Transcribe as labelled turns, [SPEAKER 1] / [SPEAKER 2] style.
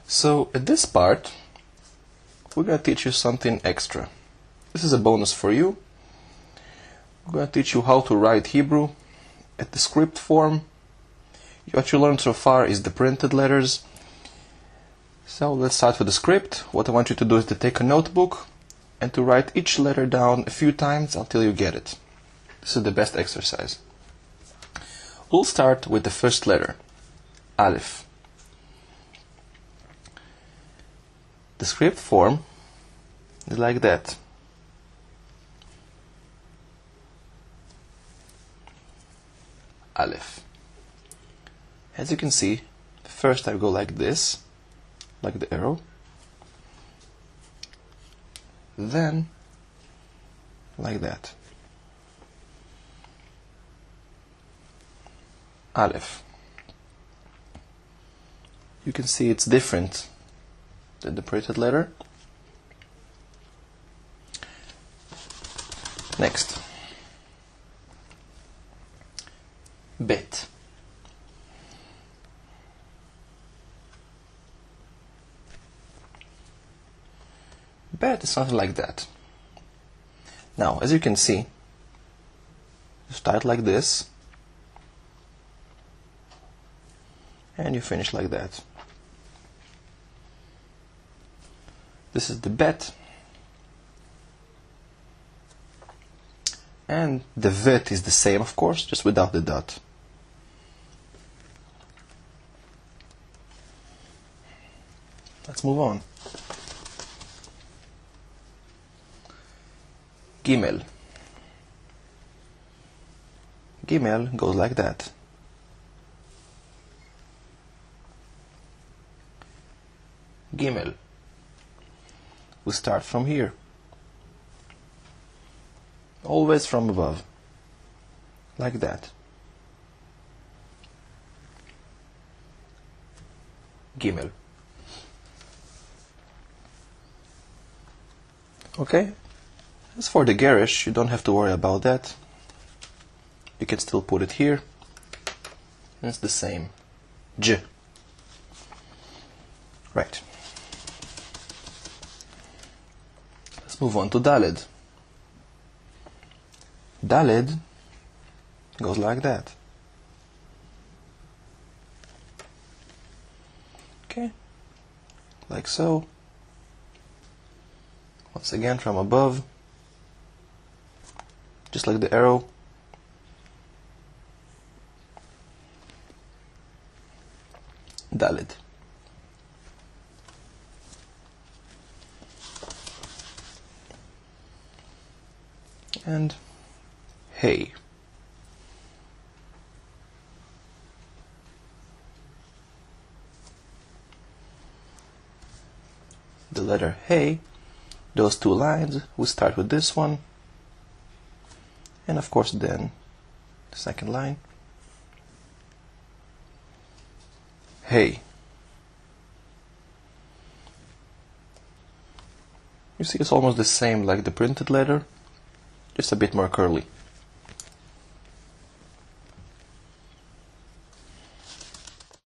[SPEAKER 1] So at this part, we're going to teach you something extra. This is a bonus for you. We're going to teach you how to write Hebrew at the script form. What you learned so far is the printed letters. So let's start with the script. What I want you to do is to take a notebook and to write each letter down a few times until you get it. This is the best exercise. We'll start with the first letter, Aleph. The script form is like that. Aleph. As you can see, first I go like this, like the arrow, then like that. Aleph. You can see it's different than the printed letter. Next, Bet. Bet is something like that. Now, as you can see, you start like this and you finish like that. This is the Bet, and the Vet is the same, of course, just without the dot. Let's move on. Gimel. Gimel goes like that. Gimel. We start from here. Always from above. Like that. Gimel. Okay? As for the garish, you don't have to worry about that. You can still put it here. And it's the same. J. Right. Let's move on to Daled. Daled goes like that. Okay. Like so. Once again from above. Just like the arrow. Daled. And Hey. The letter Hey, those two lines, we start with this one, and of course then the second line. Hey. You see, it's almost the same like the printed letter, just a bit more curly.